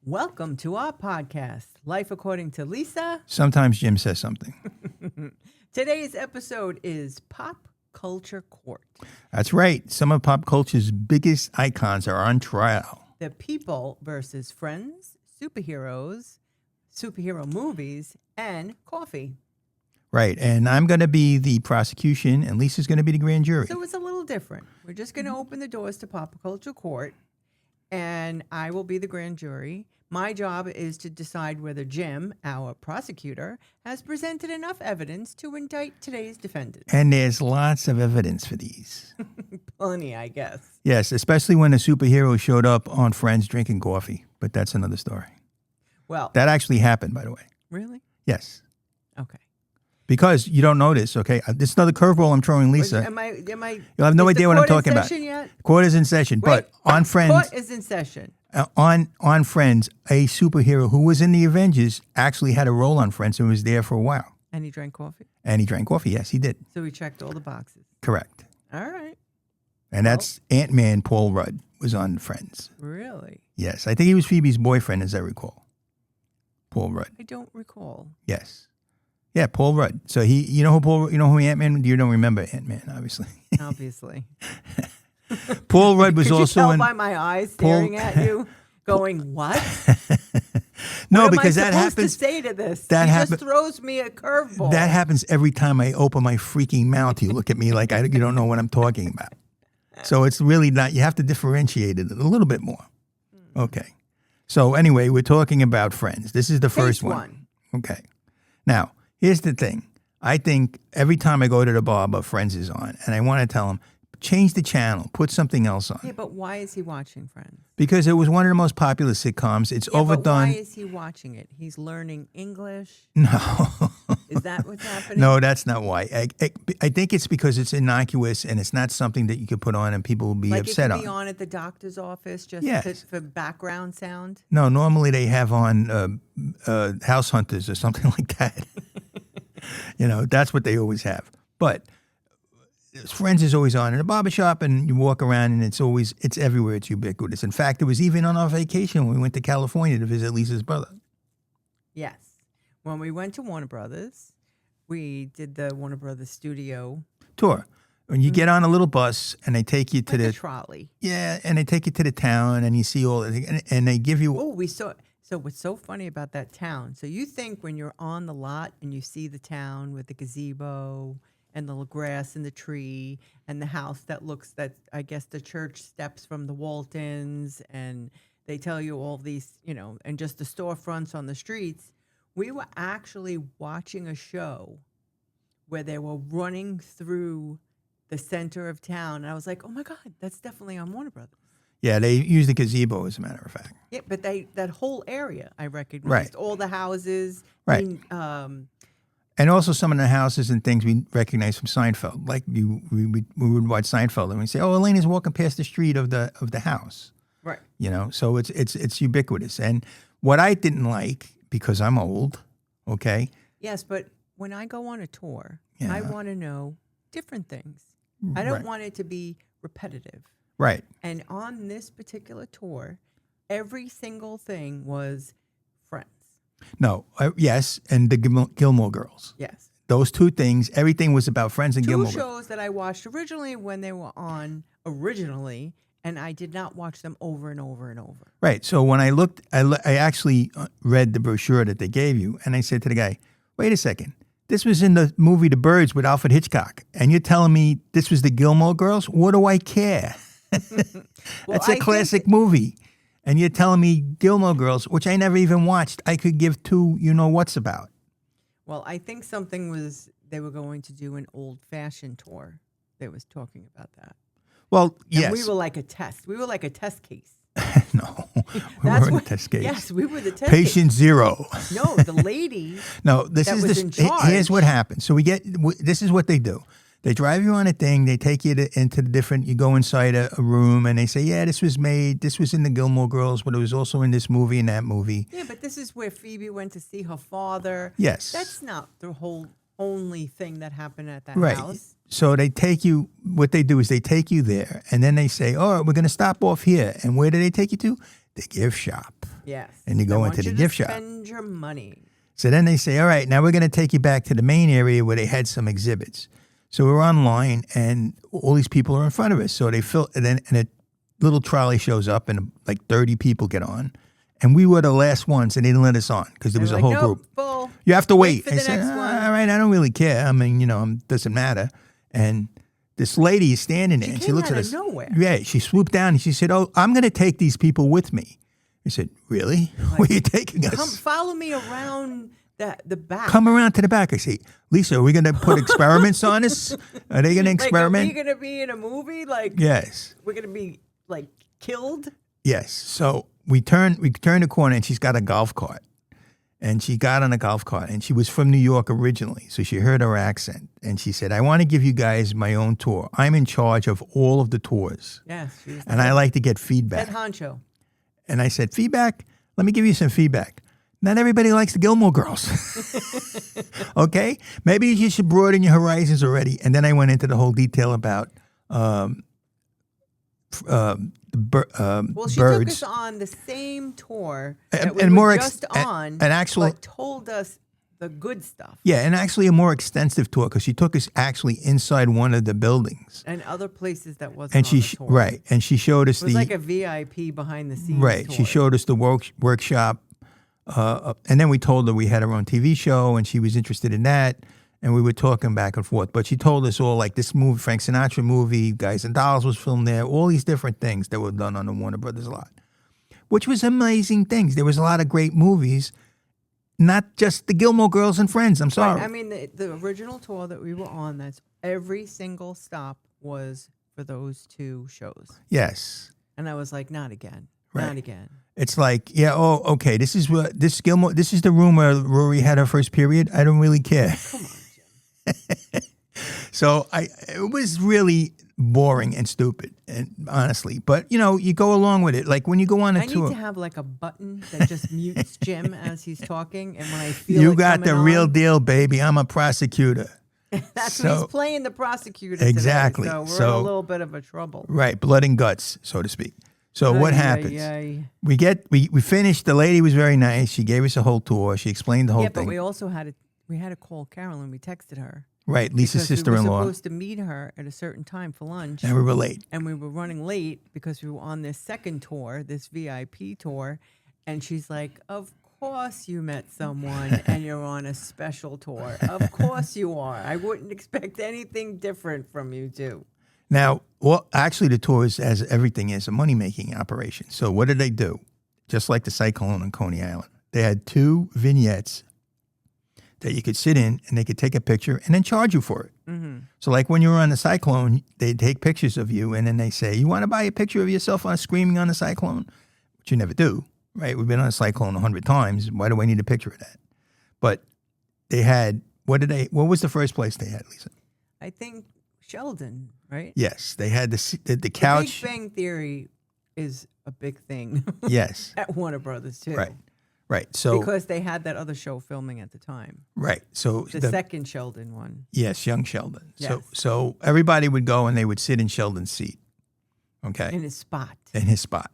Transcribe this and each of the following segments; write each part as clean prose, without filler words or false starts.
Welcome to our podcast, Life According to Lisa. Sometimes Jim says something. Today's episode is Pop Culture Court. That's right. Some of pop culture's biggest icons are on trial. The People versus Friends, superheroes, superhero movies, and coffee. Right. And I'm going to be the prosecution, and Lisa's going to be the grand jury. So it's a little different. We're just going to open the doors to Pop Culture Court, and I will be the grand jury. My job is to decide whether Jim, our prosecutor, has presented enough evidence to indict today's defendant. And there's lots of evidence for these. Plenty, I guess. Yes, especially when a superhero showed up on Friends drinking coffee. But that's another story. Well, That actually happened, by the way. really? Yes. Okay. Because you don't know this, okay? This is another curveball I'm throwing Lisa. Am I? You'll have no is the idea what I'm court in talking about. session yet? Court is in session, Wait, but on Friends, Court is in session. on Friends, a superhero who was in the Avengers actually had a role on Friends and was there for a while. And he drank coffee? And he drank coffee. Yes, he did. So he checked all the boxes. Correct. All right. And that's Ant-Man Paul Rudd was on Friends. Really? Yes. I think he was Phoebe's boyfriend, as I recall. Paul Rudd. I don't recall. Yes. Yeah, Paul Rudd. So you know who Ant-Man, you don't remember Ant-Man, obviously. Obviously. Paul Rudd was Could also you tell in. by my eyes staring at you, going, what? No, what because am I that supposed happens. to say to this? that he happen- just throws me a curveball. That happens every time I open my freaking mouth. You look at me like you don't know what I'm talking about. So it's really not. You have to differentiate it a little bit more. Okay. So anyway, we're talking about Friends. This is the first Case one. Okay. Now, here's the thing. I think every time I go to the bar, but Friends is on, and I want to tell them, change the channel, put something else on. Yeah, but why is he watching Friends? Because it was one of the most popular sitcoms. It's Yeah, overdone. But why is he watching it? He's learning English? No. Is that what's happening? No, that's not why. I think it's because it's innocuous and it's not something that you could put on and people will be like upset it could be on. on at the doctor's office just Yes. for background sound? No, normally they have on House Hunters or something like that. That's what they always have. But Friends is always on in a barbershop, and you walk around and it's everywhere. It's ubiquitous. In fact, it was even on our vacation when we went to California to visit Lisa's brother. Yes. When we went to Warner Brothers, we did the Warner Brothers studio. Tour. When you get on a little bus and they take you to Like a the trolley. Yeah, and they take you to the town and you see all and they give you Oh, we saw. So what's so funny about that town? So you think when you're on the lot and you see the town with the gazebo and the grass and the tree and the house that I guess the church steps from the Waltons, and they tell you all these, and just the storefronts on the streets. We were actually watching a show where they were running through the center of town. And I was like, oh my God, that's definitely on Warner Brothers. Yeah, they use the gazebo, as a matter of fact. Yeah, but that whole area I recognized. Right. All the houses. Right. And also some of the houses and things we recognize from Seinfeld. Like we would watch Seinfeld and we say, oh, Elena's walking past the street of the house. Right. So it's ubiquitous. And what I didn't like, because I'm old, okay? Yes, but when I go on a tour, Yeah. I want to know different things. I don't Right. want it to be repetitive. Right. And on this particular tour, every single thing was Friends. No, yes, and the Gilmore Girls. Yes. Those two things, everything was about Friends and Two Gilmore Girls. shows that I watched originally when they were on originally, and I did not watch them over and over and over. Right. So when I looked, I actually read the brochure that they gave you, and I said to the guy, wait a second. This was in the movie The Birds with Alfred Hitchcock, and you're telling me this was the Gilmore Girls? What do I care? That's a classic movie. And you're telling me Gilmore Girls, which I never even watched, I could give two you-know-whats about. Well, I think something was they were going to do an old-fashioned tour. They was talking about that. Well, And yes. we were like a test. We were like a test case. No, we That's weren't what- a test case. Yes, we were the test Patient case. zero. No, the lady. No, this that is was this. in charge. Here's what happens. So this is what they do. They drive you on a thing. They take you into the different. You go inside a room, and they say, "Yeah, this was in the Gilmore Girls, but it was also in this movie and that movie." Yeah, but this is where Phoebe went to see her father. Yes, That's not the whole only thing that happened at that right. house. So they take you. What they do is they take you there, and then they say, "Oh, we're going to stop off here." And where do they take you to? The gift shop. Yes. And you They go want into the you gift to shop. spend your money. So then they say, all right, now we're going to take you back to the main area where they had some exhibits. So we're online, and all these people are in front of us. So they fill, and a little trolley shows up, and like 30 people get on. And we were the last ones, and they didn't let us on because there was They're a like, whole nope, group. full. You have to wait. for the I said, next one. all right, I don't really care. I mean, it doesn't matter. And this lady is standing there, She and she came looks out at of us. nowhere. Yeah, she swooped down, and she said, oh, I'm going to take these people with me. I said, really? Where are you taking us? Come follow me around the back. Come around to the back. I say, Lisa, are we going to put experiments on us? Are they going to experiment? Like, are we going to be in a movie? Like, Yes. we're going to be, like, killed? Yes. So we turned the corner, and she's got a golf cart. And she got on a golf cart, and she was from New York originally. So she heard our accent, and she said, I want to give you guys my own tour. I'm in charge of all of the tours. Yes. She's And I like to get feedback. head honcho. And I said, feedback? Let me give you some feedback. Not everybody likes the Gilmore Girls. Okay? Maybe you should broaden your horizons already. And then I went into the whole detail about Well, she birds. took us on the same tour And- that we and were more just on, and actual- but told us the good stuff. Yeah, and actually a more extensive tour because she took us actually inside one of the buildings. And other places that wasn't And on she, the tour. right, and she showed us It was the, like a VIP behind the scenes right, tour. she showed us the workshop. And then we told her we had our own TV show and she was interested in that. And we were talking back and forth. But she told us all, like this movie, Frank Sinatra movie, Guys and Dolls was filmed there, all these different things that were done on the Warner Brothers lot, which was amazing things. There was a lot of great movies, not just the Gilmore Girls and Friends. I'm sorry. Right. I mean, the original tour that we were on, that's every single stop was for those two shows. Yes. And I was like, not again. Right. Not again. It's like, yeah, oh, okay, this is what, this Gilmore, this is the room where Rory had her first period. I don't really care. Come on, Jim. So it was really boring and stupid, and honestly. But you go along with it. Like when you go on a I tour, need to have like a button that just mutes Jim as he's talking, and when I feel you it got the coming real on, deal, baby. I'm a prosecutor. That's So- what he's playing the prosecutor today, Exactly. so we're in So- a little bit of a trouble. Right, blood and guts, so to speak. So what Ay, happens? ay, ay. We finished. The lady was very nice. She gave us a whole tour. She explained the whole Yeah, but thing. we also had to call Carolyn. We texted her. Right, Lisa's Because we were sister-in-law, supposed to meet her at a certain time for lunch. and we were late. And we were running late because we were on this second tour, this VIP tour. And she's like, of course you met someone and you're on a special tour. Of course you are. I wouldn't expect anything different from you two. Now, well, actually, the tour is, as everything is, a money-making operation. So what did they do? Just like the Cyclone on Coney Island, they had 2 vignettes that you could sit in, and they could take a picture and then charge you for it. Mm-hmm. So like when you were on the Cyclone, they take pictures of you, and then they say, you want to buy a picture of yourself on screaming on the Cyclone? Which you never do, right? We've been on a Cyclone 100 times. Why do I need a picture of that? But they had, what was the first place they had, Lisa? I think Sheldon, right? Yes, they had the The couch. Big Bang Theory is a big thing Yes, at Warner Brothers, too. right, right. So, Because they had that other show filming at the time. right. So The second Sheldon one. yes, young Sheldon. Yes. So everybody would go and they would sit in Sheldon's seat. Okay. In his spot. In his spot.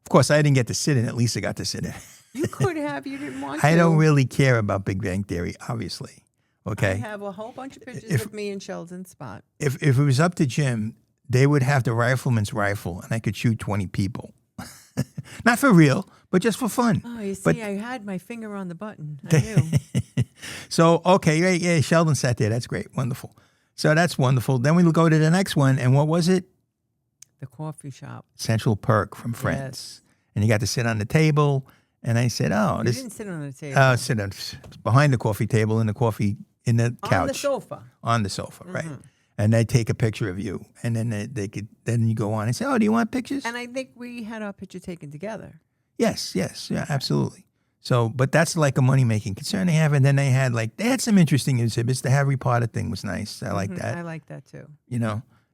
Of course, I didn't get to sit in it. Lisa got to sit in it. You could have. You didn't want to. I don't really care about Big Bang Theory, obviously. I Okay. have a whole bunch of pictures If- of me in Sheldon's spot. If it was up to Jim, they would have the rifleman's rifle and I could shoot 20 people. Not for real, but just for fun. Oh, you see, But- I had my finger on the button. I knew. So, okay, yeah, Sheldon sat there. That's great. Wonderful. So that's wonderful. Then we go to the next one. And what was it? The coffee shop. Central Perk from Friends. And you got to sit on the table. And I said, oh, You this didn't sit on the table. sit on, behind the coffee table in the couch. On the sofa. On the sofa, right. And they take a picture of you. And then then you go on and say, oh, do you want pictures? And I think we had our picture taken together. Yes, yeah, absolutely. So, but that's like a money-making concern they have. And then they had some interesting exhibits. The Harry Potter thing was nice. I like that. I like that too.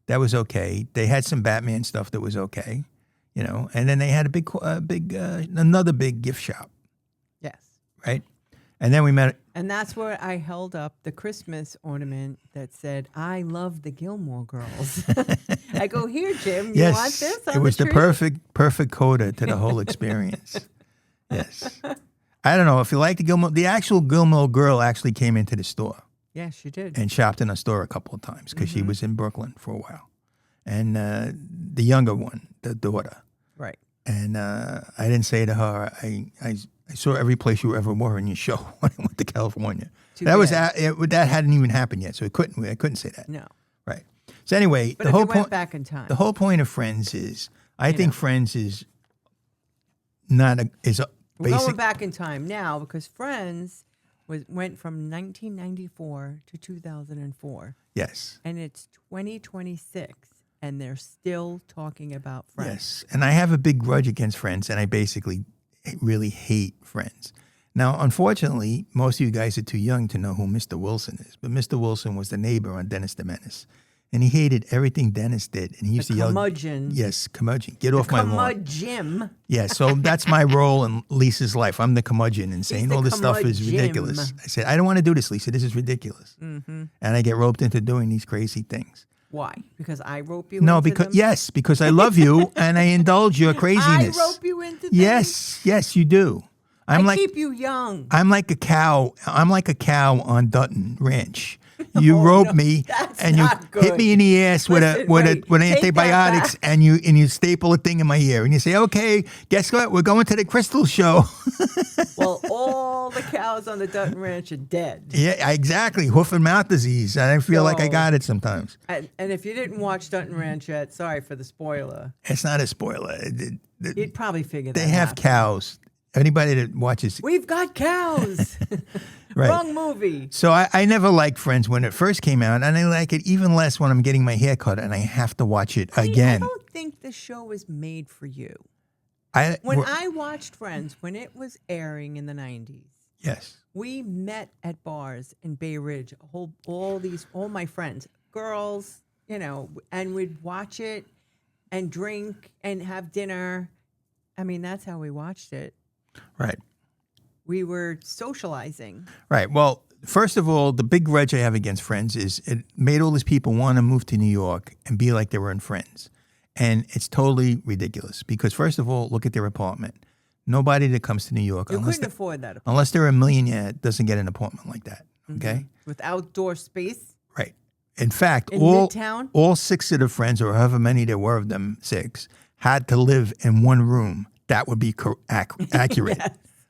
That was okay. They had some Batman stuff that was okay, and then they had another big gift shop, Yes. right? And then we met. And that's where I held up the Christmas ornament that said, I love the Gilmore Girls. I go, here, Jim, you want this on it was the tree?" perfect coda to the whole experience. Yes. I don't know if you like the actual Gilmore Girl actually came into the store Yeah, she did. and shopped in a store a couple of times because she was in Brooklyn for a while. And the younger one, the daughter. Right. And I didn't say to her, I saw every place you ever were in your show when I went to California. Too That was bad. that hadn't even happened yet, so I couldn't say that. No. Right. So anyway, But the if whole you went point back in time. the whole point of Friends is I You think know. Friends is not a is a We're basic. going back in time now because Friends went from 1994 to 2004, Yes. and it's 2026, and they're still talking about Friends. Yes. And I have a big grudge against Friends, and I basically really hate Friends. Now, unfortunately, most of you guys are too young to know who Mr. Wilson is, but Mr. Wilson was the neighbor on Dennis the Menace, and he hated everything Dennis did, and he used to yell, Curmudgeon. "Yes, curmudgeon, get off my lawn." Curmudgeon. Yeah, so that's my role in Lisa's life. I'm the curmudgeon and saying the all this stuff is curmudgeon. ridiculous. I said, I don't want to do this, Lisa. This is ridiculous. And I get roped into doing these crazy things. Why? Because I rope you No, into because them? yes, because I love you and I indulge your I craziness. rope you into them? Yes, you do. I keep you young. I'm like a cow. I'm like a cow on Dutton Ranch. You rope me that's and you not hit good. me in the ass with Listen, with wait, take that antibiotics, back. and you staple a thing in my ear, and you say, "Okay, guess what? We're going to the Crystal Show." Well, all the cows on the Dutton Ranch are dead. Yeah, exactly. Hoof and mouth disease. I feel like I So- got it sometimes. And if you didn't watch Dutton Ranch yet, sorry for the spoiler. It's not a spoiler. You'd probably figure that They have out. cows. Anybody that watches, We've got cows. right? Wrong movie. So I never liked Friends when it first came out, and I like it even less when I'm getting my hair cut and I have to watch it I again. don't think the show was made for you. I When I watched Friends, when it was airing in the 90s, yes, we met at bars in Bay Ridge, all my friends, girls, and we'd watch it and drink and have dinner. I mean, that's how we watched it. right. We were socializing. Right. Well, first of all, the big grudge I have against Friends is it made all these people want to move to New York and be like they were in Friends. And it's totally ridiculous because, first of all, look at their apartment. Nobody that comes to New York, You unless couldn't afford that unless they're a millionaire, doesn't get an apartment like that. Okay? with outdoor space Right. In fact, in all Midtown. all six of the Friends, or however many there were of them, six, had to live in one room. That would be accurate.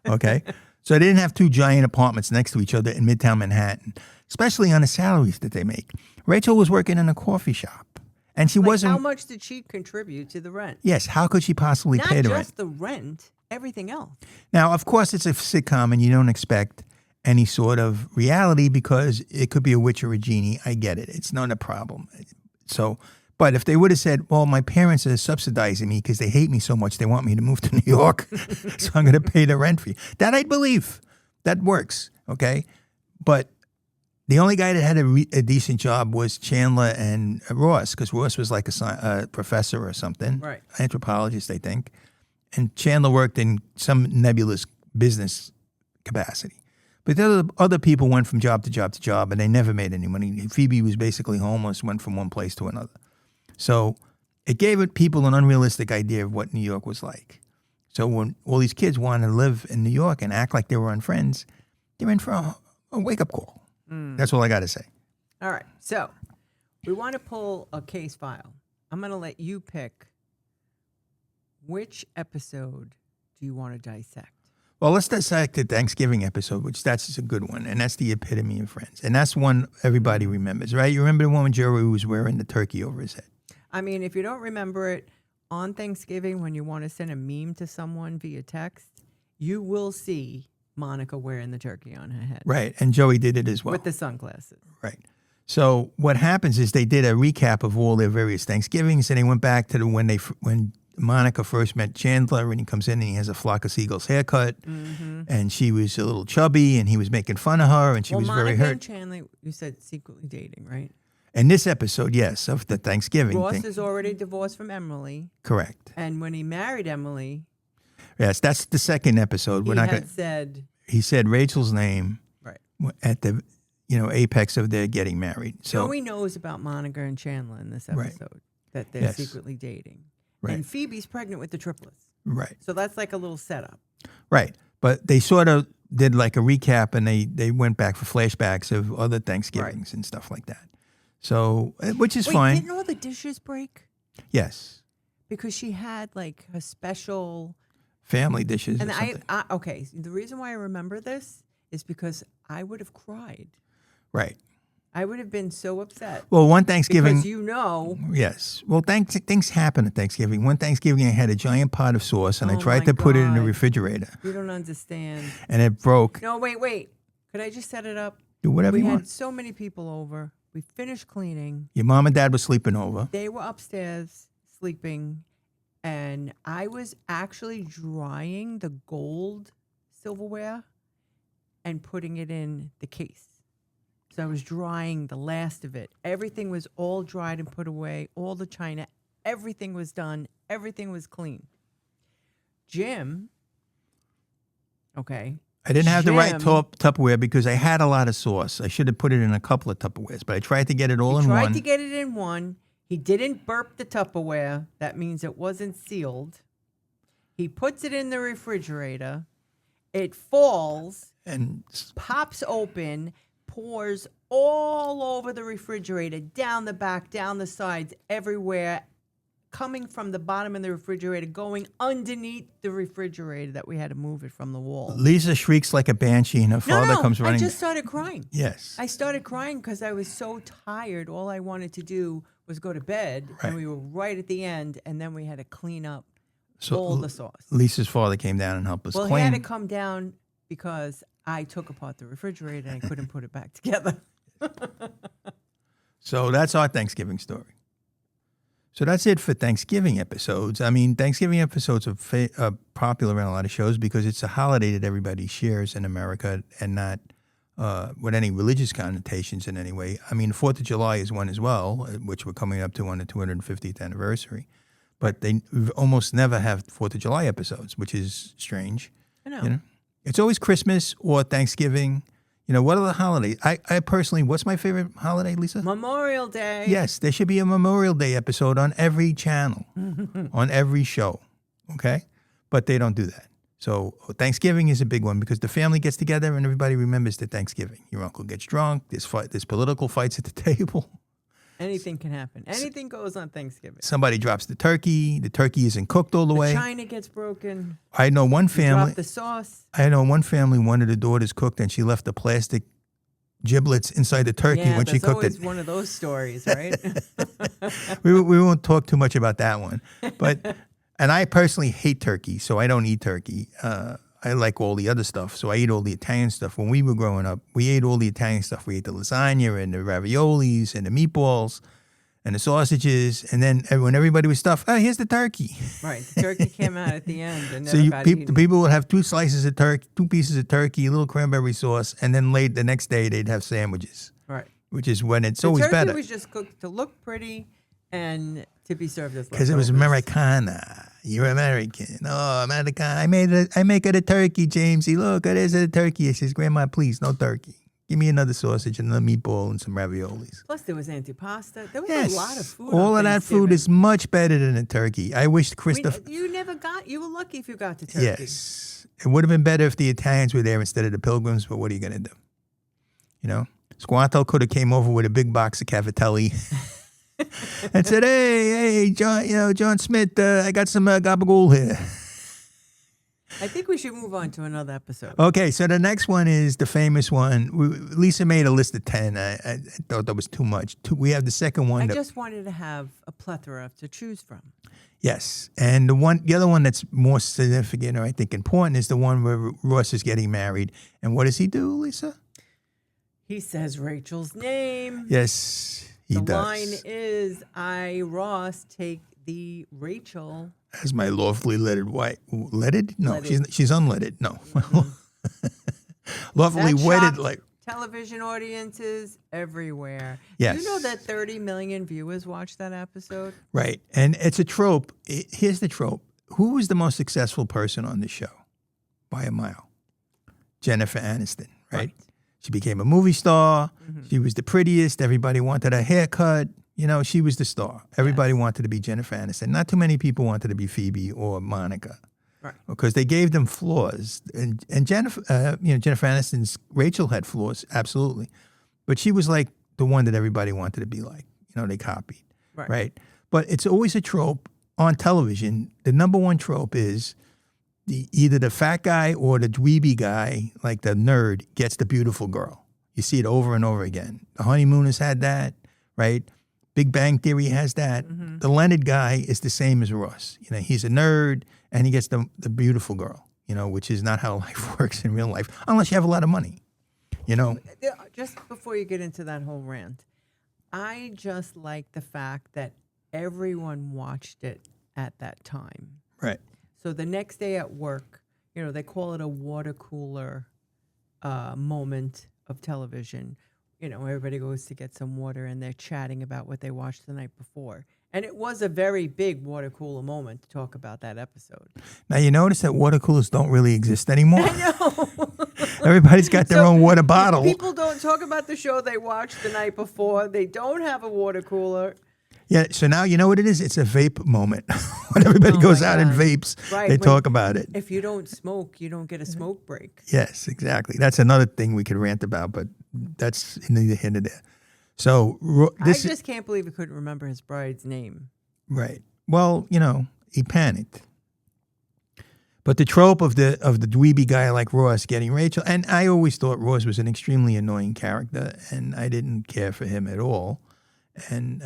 Okay? So they didn't have two giant apartments next to each other in Midtown Manhattan, especially on the salaries that they make. Rachel was working in a coffee shop, and she wasn't. How much did she contribute to the rent? Yes, how could she possibly Not pay the just rent? the rent, everything else. Now, of course, it's a sitcom, and you don't expect any sort of reality because it could be a witch or a genie. I get it; it's not a problem. So, but if they would have said, "Well, my parents are subsidizing me because they hate me so much, they want me to move to New York, so I'm going to pay the rent for you," that I'd believe. That works, okay? But the only guy that had a decent job was Chandler and Ross, because Ross was like a professor or something, Right. anthropologist, I think. And Chandler worked in some nebulous business capacity. But the other people went from job to job to job, and they never made any money. Phoebe was basically homeless, went from one place to another. So it gave people an unrealistic idea of what New York was like. So when all these kids wanted to live in New York and act like they were on Friends, they're in for a wake-up call. That's all I got to say. All right. So we want to pull a case file. I'm going to let you pick which episode do you want to dissect? Well, let's dissect the Thanksgiving episode, which that's a good one, and that's the epitome of Friends. And that's one everybody remembers, right? You remember the one when Joey was wearing the turkey over his head? I mean, if you don't remember it, on Thanksgiving when you want to send a meme to someone via text, you will see Monica wearing the turkey on her head. Right, and Joey did it as well. With the sunglasses. Right. So what happens is they did a recap of all their various Thanksgivings, and they went back to when Monica first met Chandler, and he comes in and he has a flock of seagulls haircut, and she was a little chubby, and he was making fun of her, and she was Monica very and hurt. Chandler, you said secretly dating, right? In this episode, yes, of the Thanksgiving Ross thing. is already divorced from Emily, Correct. and when he married Emily, Yes, that's the second episode. We're he not had going. said, He said Rachel's name right. at the apex of their getting married. So Joey knows about Monica and Chandler in this Right. episode, that they're Yes. secretly dating. Right. And Phoebe's pregnant with the triplets. right. So that's like a little setup. Right. But they sort of did like a recap, and they went back for flashbacks of other Thanksgivings and stuff like that. So, which is Wait, fine. didn't all the dishes break? Yes. Because she had like a special. Family dishes And or something. okay, the reason why I remember this is because I would have cried. Right. I would have been so upset. Well, one Thanksgiving. Because Yes. Well, things happen at Thanksgiving. One Thanksgiving, I had a giant pot of sauce, and I Oh tried my to put it in the God. refrigerator, You don't understand. and it broke. No, wait. Could I just set it up? Do whatever We you had want. so many people over. We finished cleaning. Your mom and dad were sleeping over. They were upstairs sleeping. And I was actually drying the gold silverware and putting it in the case. So I was drying the last of it. Everything was all dried and put away, all the china, everything was done, everything was clean. Jim, okay. I didn't have the right Jim- Tupperware because I had a lot of sauce. I should have put it in a couple of Tupperwares, but I tried to get it all in Tried one. to get it in one. He didn't burp the Tupperware. That means it wasn't sealed. He puts it in the refrigerator. It falls, And pops open, pours all over the refrigerator, down the back, down the sides, everywhere, coming from the bottom of the refrigerator, going underneath the refrigerator that we had to move it from the wall. Lisa shrieks like a banshee, and her father comes running. I just started crying. Yes. I started crying because I was so tired. All I wanted to do was go to bed, Right. and we were right at the end, and then we had to clean up So all the sauce. Lisa's father came down and helped us Well, clean. he had to come down because I took apart the refrigerator and I couldn't put it back together. So that's our Thanksgiving story. So that's it for Thanksgiving episodes. I mean, Thanksgiving episodes are popular in a lot of shows because it's a holiday that everybody shares in America and not with any religious connotations in any way. I mean, 4th of July is one as well, which we're coming up to on the 250th anniversary. But they almost never have 4th of July episodes, which is strange. I know. You know? It's always Christmas or Thanksgiving. You know, what are the holidays? I personally, what's my favorite holiday, Lisa? Memorial Day. Yes, there should be a Memorial Day episode on every channel, on every show, okay? But they don't do that. So Thanksgiving is a big one because the family gets together and everybody remembers that Thanksgiving. Your uncle gets drunk, there's political fights at the table. Anything can happen. Anything goes on Thanksgiving. Somebody drops the turkey isn't cooked all the way. China gets broken. I know one family. Drop the sauce. I know one family, one of the daughters cooked and she left the plastic giblets inside the turkey Yeah, when she that's cooked always it. one of those stories, right? We won't talk too much about that one. But and I personally hate turkey, so I don't eat turkey. I like all the other stuff, so I eat all the Italian stuff. When we were growing up, we ate all the Italian stuff. We ate the lasagna and the raviolis and the meatballs and the sausages. And then when everybody was stuffed, oh, here's the turkey. Right. The turkey came out at the end and So never got eaten. people would have 2 slices of turkey, 2 pieces of turkey, a little cranberry sauce, and then late the next day they'd have sandwiches, Right. which is when it's The always turkey better. was just cooked to look pretty and to be served as Because it was leftovers. Americana. You're American. Oh, American. I make it a turkey, Jamesy. Look, it is a turkey. It says, Grandma, please, no turkey. Give me another sausage, another meatball, and some raviolis. Plus, there was antipasta. There was Yes. a lot of food. All on of that food Thanksgiving. is much better than a turkey. I wish Christopher. You never got. You were lucky if you got the turkey. Yes. It would have been better if the Italians were there instead of the Pilgrims, but what are you going to do? You know? Squanto could have came over with a big box of cavatelli and said, hey, John, John Smith, I got some gabagool here. I think we should move on to another episode. Okay, so the next one is the famous one. Lisa made a list of 10. I thought that was too much. We have the second one. I just wanted to have a plethora to choose from. Yes, and the other one that's more significant or I think important is the one where Ross is getting married. And what does he do, Lisa? He says Rachel's name. Yes, he the does. line is, I, Ross, take the Rachel. As my lawfully wedded wife. Leaded? No, Leaded. she's unleaded. No. Lawfully That wedded, shocked like. television audiences everywhere. Yes. You know that 30 million viewers watched that episode? Right. And it's a trope. Here's the trope. Who was the most successful person on the show? By a mile. Jennifer Aniston, right? She became a movie star. Mm-hmm. She was the prettiest. Everybody wanted a haircut. You know, she was the star. Everybody wanted to be Jennifer Aniston. Not too many people wanted to be Phoebe or Monica. Right. Because they gave them flaws, and Jennifer, Jennifer Aniston's Rachel had flaws, absolutely, but she was like the one that everybody wanted to be like. They copied, Right. right? But it's always a trope on television. The number one trope is either the fat guy or the dweeby guy, like the nerd, gets the beautiful girl. You see it over and over again. The Honeymooners had that, right? Big Bang Theory has that. Mm-hmm. The Leonard guy is the same as Ross. He's a nerd and he gets the beautiful girl, which is not how life works in real life, unless you have a lot of money, Just before you get into that whole rant, I just like the fact that everyone watched it at that time. Right. So the next day at work, they call it a water cooler moment of television. Everybody goes to get some water and they're chatting about what they watched the night before. And it was a very big water cooler moment to talk about that episode. Now, you notice that water coolers don't really exist anymore? I know. Everybody's got their own water bottle. People don't talk about the show they watched the night before. They don't have a water cooler. Yeah, so now you know what it is? It's a vape moment. When everybody goes out and vapes, they talk about it. If you don't smoke, you don't get a smoke break. Yes, exactly. That's another thing we could rant about, but that's neither here nor there. So I just can't believe he couldn't remember his bride's name. Right. Well, he panicked. But the trope of the dweeby guy like Ross getting Rachel, and I always thought Ross was an extremely annoying character, and I didn't care for him at all. And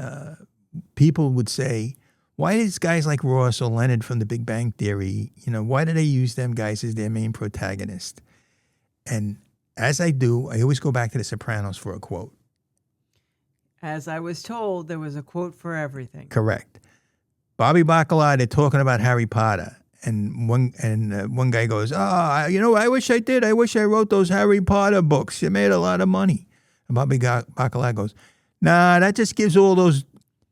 people would say, why is guys like Ross or Leonard from The Big Bang Theory, why do they use them guys as their main protagonist? And as I do, I always go back to The Sopranos for a quote. As I was told, there was a quote for everything. Correct. Bobby Bacala, they're talking about Harry Potter. And one guy goes, I wish I did. I wish I wrote those Harry Potter books. You made a lot of money. And Bobby Bacala goes, nah, that gives all those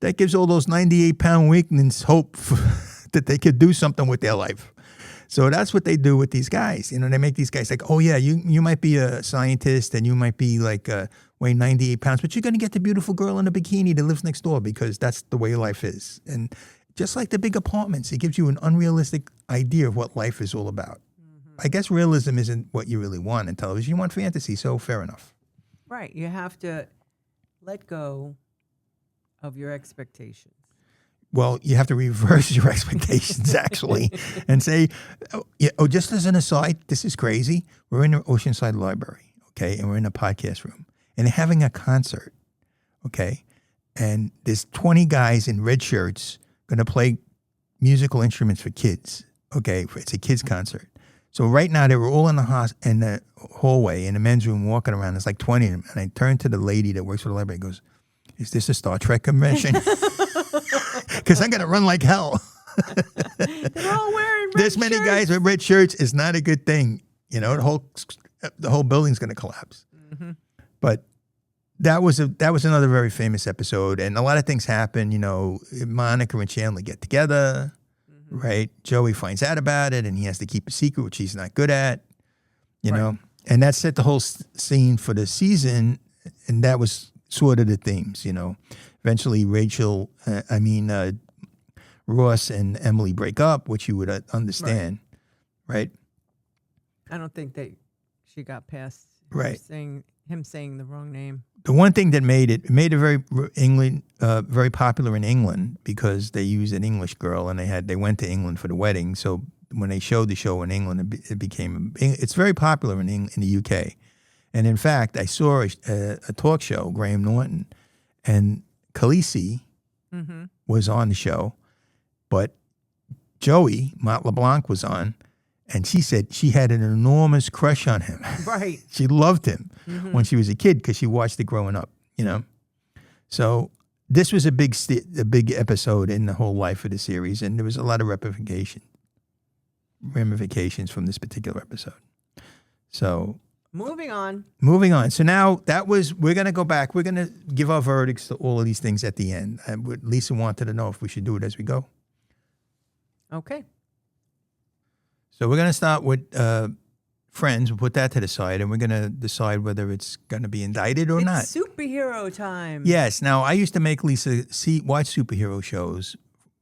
98-pound weaklings hope that they could do something with their life. So that's what they do with these guys. They make these guys like, oh yeah, you might be a scientist and you might be like weigh 98 pounds, but you're going to get the beautiful girl in a bikini that lives next door because that's the way life is. And just like the big apartments, it gives you an unrealistic idea of what life is all about. Mm-hmm. I guess realism isn't what you really want in television. You want fantasy, so fair enough. Right. You have to let go of your expectations. Well, you have to reverse your expectations, actually, and say, just as an aside, this is crazy. We're in the Oceanside Library, okay, and we're in a podcast room, and they're having a concert, okay, and there's 20 guys in red shirts going to play musical instruments for kids, okay? It's a kids' concert. So right now, they were all in the hallway, in the men's room, walking around. There's like 20 of them, and I turned to the lady that works for the library and goes, is this a Star Trek convention? Because I'm going to run like hell. They're all wearing red This many shirts. guys with red shirts is not a good thing. The whole building's going to collapse. Mm-hmm. But that was another very famous episode. And a lot of things happen. Monica and Chandler get together, mm-hmm. right? Joey finds out about it and he has to keep a secret, which he's not good at, you know. And that set the whole scene for the season. And that was sort of the themes, Eventually, Ross and Emily break up, which you would understand, right? I don't think that she got past him saying the wrong name. The one thing that made it very popular in England because they used an English girl and they went to England for the wedding. So when they showed the show in England, it's very popular in the UK. And in fact, I saw a talk show, Graham Norton, and Khaleesi mm-hmm. was on the show, but Joey, Mott LeBlanc, was on, and she said she had an enormous crush on him. Right. She loved him mm-hmm. when she was a kid because she watched it growing up, So this was a big episode in the whole life of the series, and there was a lot of ramifications from this particular episode. So... Moving on. So now we're going to go back. We're going to give our verdicts to all of these things at the end. Lisa wanted to know if we should do it as we go. Okay. So we're going to start with Friends. We'll put that to the side, and we're going to decide whether it's going to be indicted or not. Superhero time. Yes. Now, I used to make Lisa watch superhero shows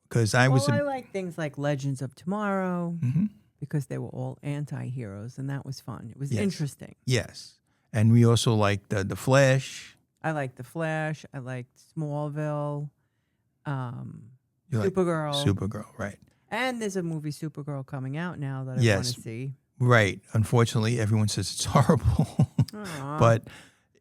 because I like things like Legends of Tomorrow. Mm-hmm. because they were all anti-heroes, and that was fun. It was Yes. interesting. Yes. And we also liked the Flash. I liked The Flash. I liked Smallville, You like Supergirl. Supergirl, right. And there's a movie Supergirl coming out now that I want Yes. to see. Right. Unfortunately, everyone says it's horrible. Aw. But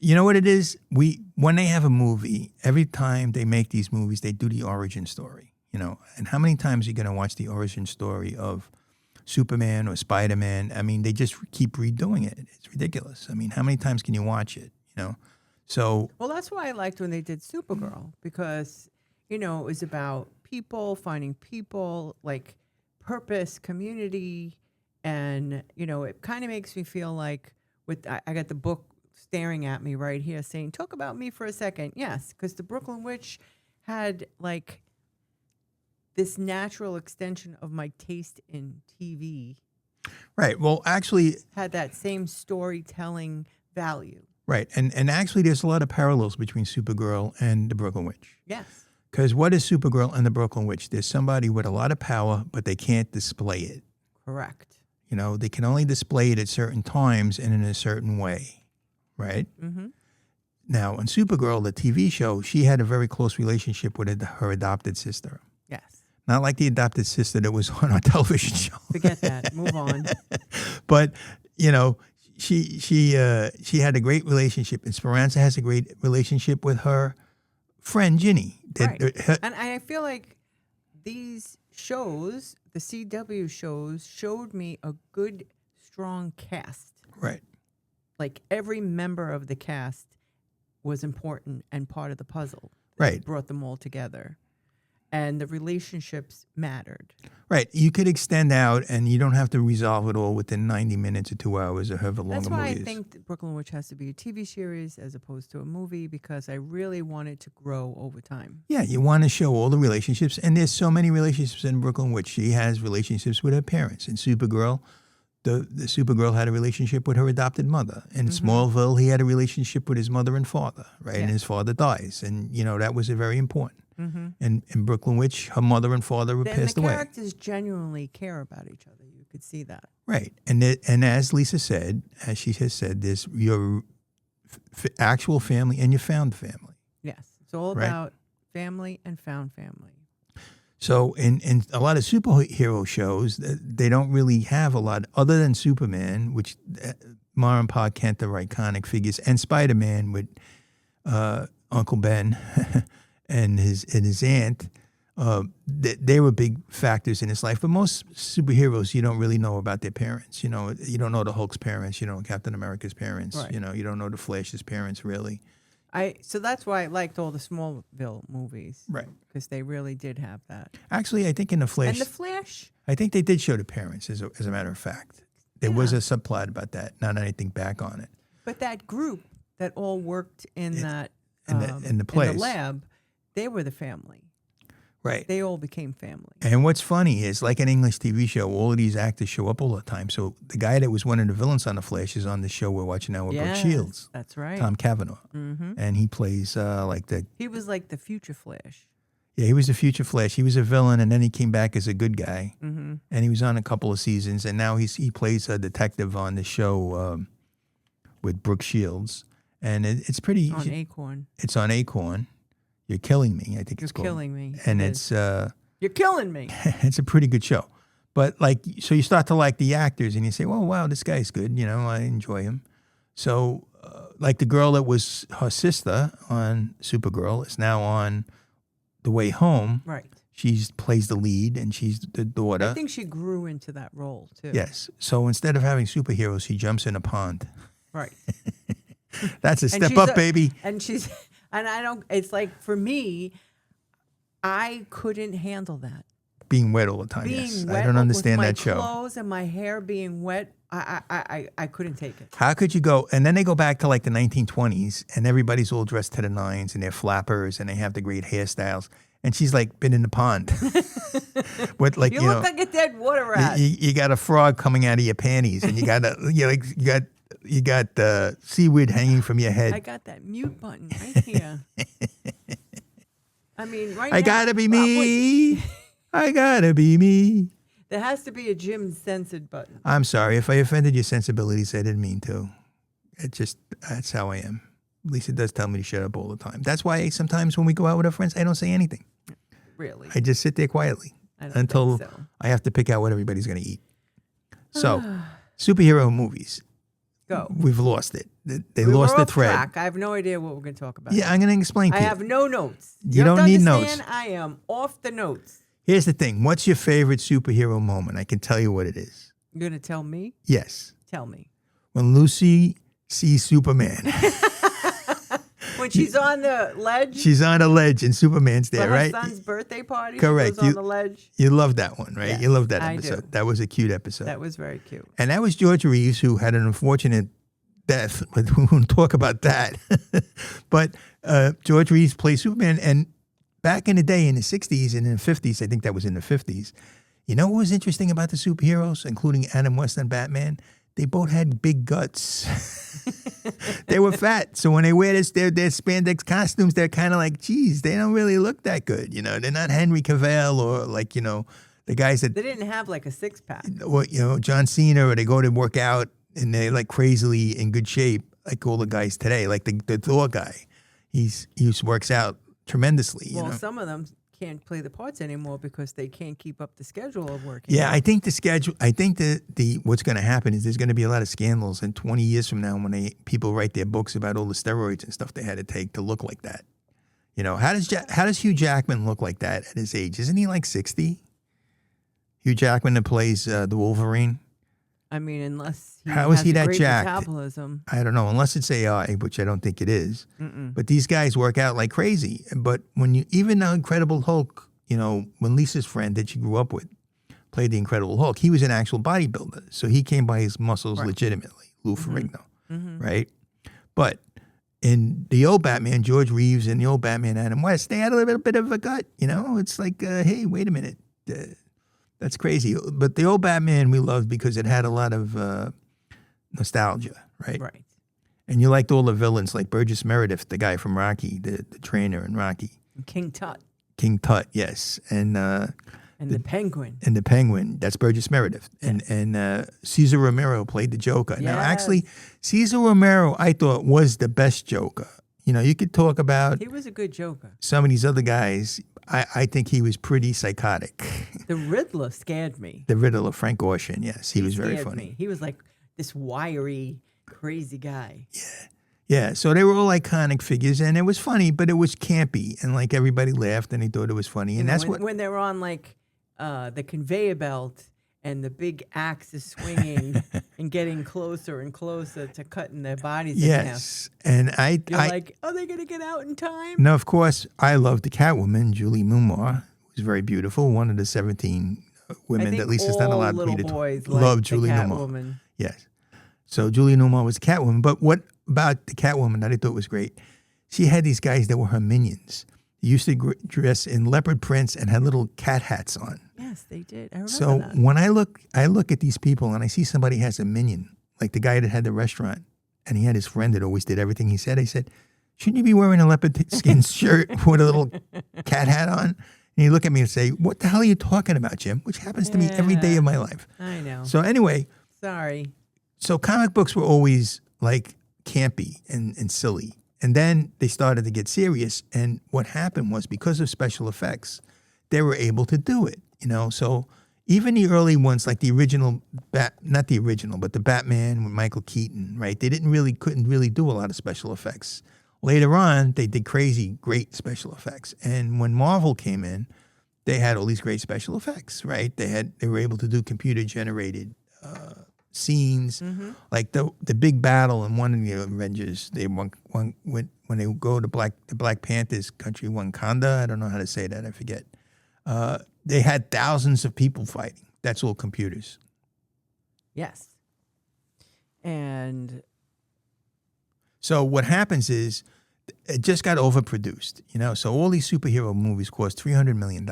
you know what it is? When they have a movie, every time they make these movies, they do the origin story, you know. And how many times are you going to watch the origin story of Superman or Spider-Man? I mean, they just keep redoing it. It's ridiculous. I mean, how many times can you watch it, you know? So, Well, that's why I liked when they did Supergirl, because, you know, it was about people, finding people, like purpose, community. And, you know, it kind of makes me feel like I got the book staring at me right here saying, talk about me for a second. Yes, because the Brooklyn Witch had like this natural extension of my taste in TV, right. Well, actually, had that same storytelling value. right. And actually, there's a lot of parallels between Supergirl and the Brooklyn Witch. Yes. Because what is Supergirl and the Brooklyn Witch? There's somebody with a lot of power, but they can't display it. Correct. You know, they can only display it at certain times and in a certain way, right? Mm-hmm. Now, in Supergirl, the TV show, she had a very close relationship with her adopted sister. Yes. Not like the adopted sister that was on our television show. Forget that. Move on. But, you know, she had a great relationship. And Speranza has a great relationship with her friend, Ginny. Right. And I feel like these shows, the CW shows, showed me a good, strong cast. Right. Like every member of the cast was important and part of the puzzle. Right. Brought them all together. And the relationships mattered. Right. You could extend out and you don't have to resolve it all within 90 minutes or 2 hours or however long That's a why movie I is. think that Brooklyn Witch has to be a TV series as opposed to a movie, because I really want it to grow over time. Yeah, you want to show all the relationships. And there's so many relationships in Brooklyn Witch. She has relationships with her parents. In Supergirl, the Supergirl had a relationship with her adopted mother. In Smallville, he had a relationship with his mother and father, right? Yeah. And his father dies. And, you know, that was very important. Mm-hmm. And in Brooklyn Witch, her mother and father And passed the away. characters genuinely care about each other. You could see that. Right. And as Lisa said, as she has said, there's your actual family and your found family. Yes. It's all Right. about family and found family. So in a lot of superhero shows, they don't really have a lot, other than Superman, which Ma and Pa Kent are iconic figures, and Spider-Man with Uncle Ben and his aunt. They were big factors in his life. But most superheroes, you don't really know about their parents. You know, you don't know the Hulk's parents. You know, Captain America's parents. Right. You know, you don't know the Flash's parents, really. So that's why I liked all the Smallville movies. Right. Because they really did have that. Actually, I think in the Flash, And the Flash, I think they did show the parents, as a matter of fact. There was a subplot about that. Now that I think back on it. but that group that all worked in that in the in the place. lab, they were the family. Right. They all became family. And what's funny is, like an English TV show, all of these actors show up all the time. So the guy that was one of the villains on The Flash is on the show we're watching now with Brooke Shields, That's right. Tom Cavanaugh. Mm-hmm. And he plays He was like the future Flash. yeah, he was the future Flash. He was a villain, and then he came back as a good guy. Mm-hmm. And he was on a couple of seasons, and now he plays a detective on the show with Brooke Shields. And it's pretty... On Acorn. It's on Acorn. You're Killing Me, I think You're it's called. killing me. And It it's... is. You're killing me. it's a pretty good show. But so you start to like the actors and you say, well, wow, this guy's good. You know, I enjoy him. So like the girl that was her sister on Supergirl is now on The Way Home. Right. She plays the lead and she's the daughter. I think she grew into that role, too. Yes. So instead of having superheroes, she jumps in a pond. Right. That's a And step she's up, baby. And I don't, it's like, for me, I couldn't handle that. Being wet all the time, Being yes. wet I don't understand with that my show. clothes and my hair being wet, I couldn't take it. How could you go? And then they go back to like the 1920s and everybody's all dressed to the nines and they're flappers and they have the great hairstyles. And she's like been in the pond. With like, You look like a dead water rat. you got a frog coming out of your panties and you got you got the seaweed hanging from your head. I got that mute button right here. I mean, right now. I gotta be me. I gotta be me. There has to be a Jim censored button. I'm sorry if I offended your sensibilities. I didn't mean to. That's how I am. Lisa does tell me to shut up all the time. That's why sometimes when we go out with our friends, I don't say anything. Really? I just sit there quietly until I have to pick out what everybody's going to eat. So, superhero movies. Go. We've lost it. They lost the thread. Track. I have no idea what we're going to talk about. Yeah, I'm going to explain to you. I have no notes. You don't need notes. I am off the notes. Here's the thing. What's your favorite superhero moment? I can tell you what it is. You're going to tell me? Yes. Tell me. When Lucy sees Superman. When she's on the ledge? She's on a ledge and Superman's there, her right? son's birthday party? Correct. She goes on the ledge? You love that one, right? Yes, you love that I episode. do. That was a cute episode. That was very cute. And that was George Reeves, who had an unfortunate death, but we won't talk about that. But George Reeves played Superman, and back in the day, in the 60s and in the 50s, I think that was in the 50s, you know what was interesting about the superheroes, including Adam West and Batman? They both had big guts. They were fat. So when they wear their spandex costumes, they're kind of like, geez, they don't really look that good. You know, they're not Henry Cavill or like, you know, the guys that... They didn't have like a six-pack. Or, you know, John Cena, or they go to work out and they're like crazily in good shape, like all the guys today. Like the Thor guy. He works out tremendously. Well, you know? some of them can't play the parts anymore because they can't keep up the schedule of working. Yeah, I think the what's going to happen is there's going to be a lot of scandals, and 20 years from now, when people write their books about all the steroids and stuff they had to take to look like that. You know, how does Hugh Jackman look like that at his age? Isn't he like 60? Hugh Jackman that plays the Wolverine. I mean, unless how is he that great jacked? Metabolism. I don't know, unless it's AI, which I don't think it is. Mm-mm. But these guys work out like crazy. But even the Incredible Hulk, you know, when Lisa's friend that she grew up with played the Incredible Hulk, he was an actual bodybuilder. So he came by his muscles legitimately, Lou Ferrigno, right? But in the old Batman, George Reeves, and the old Batman, Adam West, they had a little bit of a gut, you know? It's like, hey, wait a minute. That's crazy. But the old Batman we loved because it had a lot of nostalgia, right? Right. And you liked all the villains like Burgess Meredith, the guy from Rocky, the trainer in Rocky. King Tut. King Tut, yes. And the Penguin. And the Penguin, that's Burgess Meredith. Yes. And Cesar Romero played the Joker. Yes. Now, actually, Cesar Romero, I thought, was the best Joker. You know, you could talk about... He was a good Joker. Some of these other guys... I think he was pretty psychotic. The Riddler scared me. The Riddler, Frank Ocean, yes. He was very funny. Me. He was like this wiry, crazy guy. Yeah. Yeah, so they were all iconic figures, and it was funny, but it was campy, and like everybody laughed, and they thought it was funny, and that's when they were on like the conveyor belt, and the big axe is swinging and getting closer and closer to cutting their bodies in half. Yes, and You're like, are they going to get out in time? No, of course, I loved the Catwoman, Julie Newmar, who was very beautiful, one of the 17 women that Lisa's not allowed me to boys love like Julie Newmar. Yes. So Julie Newmar was Catwoman, but what about the Catwoman that I thought was great? She had these guys that were her minions. They used to dress in leopard prints and had little cat hats on. Yes, they did. I remember so that. When I look at these people and I see somebody has a minion, like the guy that had the restaurant, and he had his friend that always did everything he said, I said, shouldn't you be wearing a leopard skin shirt with a little cat hat on? And he'd look at me and say, what the hell are you talking about, Jim? Which happens to me every day of my life. I know. So anyway. Sorry. So comic books were always like campy and silly. And then they started to get serious. And what happened was because of special effects, they were able to do it, you know? So even the early ones, like the original, not the original, but the Batman with Michael Keaton, right? They couldn't really do a lot of special effects. Later on, they did crazy, great special effects. And when Marvel came in, they had all these great special effects, right? They were able to do computer-generated scenes, like the big battle in one of the Avengers. When they go to the Black Panther's country, Wakanda. I don't know how to say that. I forget. They had thousands of people fighting. That's all computers. Yes. And so what happens is it just got overproduced, you know. So all these superhero movies cost $300 million,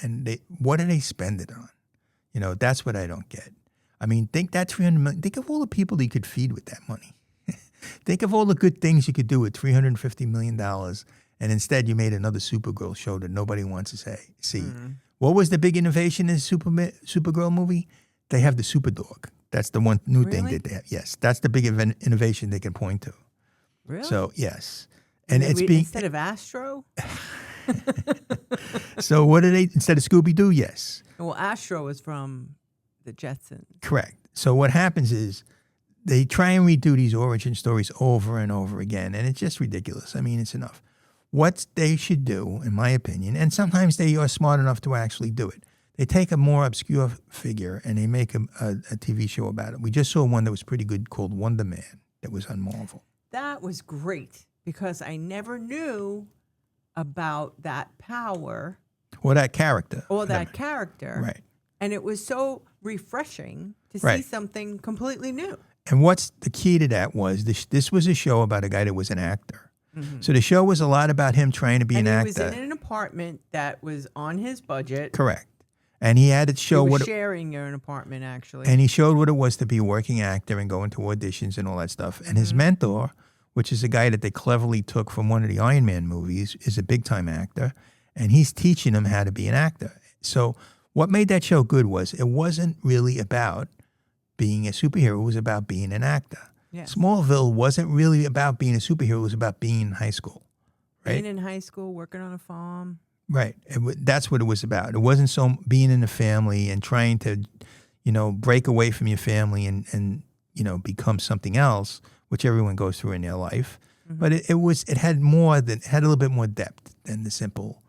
and what do they spend it on? You know, that's what I don't get. I mean, think of all the people that you could feed with that money. Think of all the good things you could do with $350 million, and instead you made another Supergirl show that nobody wants to see. What was the big innovation in the Supergirl movie? They have the Superdog. That's the one new thing Really? that they have. Yes, that's the big innovation they can point to. Really? So yes, and it's we, being instead of Astro? so. What do they instead of Scooby Doo? Yes, Well, Astro was from the Jetsons. correct. So what happens is they try and redo these origin stories over and over again, and it's just ridiculous. I mean, it's enough. What they should do, in my opinion, and sometimes they are smart enough to actually do it. They take a more obscure figure and they make a TV show about it. We just saw one that was pretty good called Wonder Man that was on Marvel. That was great because I never knew about that power Or that character. or that character. Right. And it was so refreshing to see Right. something completely new. And what's the key to that was this was a show about a guy that was an actor. So the show was a lot about him trying to be And an he actor. was in an apartment that was on his budget. Correct. And he had to show He was what sharing an apartment, actually. and he showed what it was to be a working actor and going to auditions and all that stuff. And his mentor, which is a guy that they cleverly took from one of the Iron Man movies, is a big time actor, and he's teaching him how to be an actor. So what made that show good was it wasn't really about being a superhero, it was about being an actor. Yes. Smallville wasn't really about being a superhero, it was about being in high school. Right? Being in high school, working on a farm. Right. That's what it was about. It wasn't so being in a family and trying to, break away from your family and become something else, which everyone goes through in their life. But it had a little bit more depth than the simple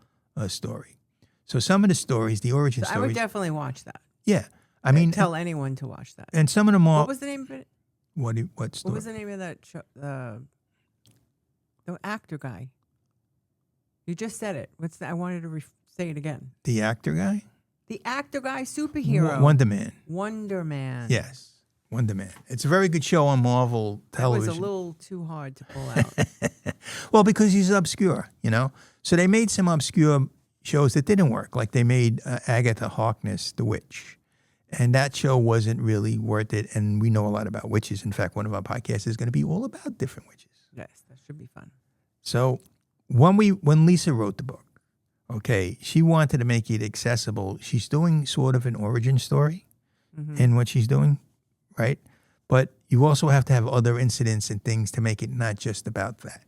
story. So some of the stories, the origin So I stories. would definitely watch that. Yeah. I mean, Tell anyone to watch that. and some of them are. What was the name of it? What What story? was the name of that show? The actor guy. You just said it. I wanted to say it again. The actor guy? The actor guy superhero. Wonder Man. Wonder Man. Yes. Wonder Man. It's a very good show on Marvel That television. was a little too hard to pull out. Well, because he's obscure, So they made some obscure shows that didn't work. Like they made Agatha Harkness, the witch. And that show wasn't really worth it. And we know a lot about witches. In fact, one of our podcasts is going to be all about different witches. Yes, that should be fun. So when Lisa wrote the book, okay, she wanted to make it accessible. She's doing sort of an origin story in what she's doing, right? But you also have to have other incidents and things to make it not just about that.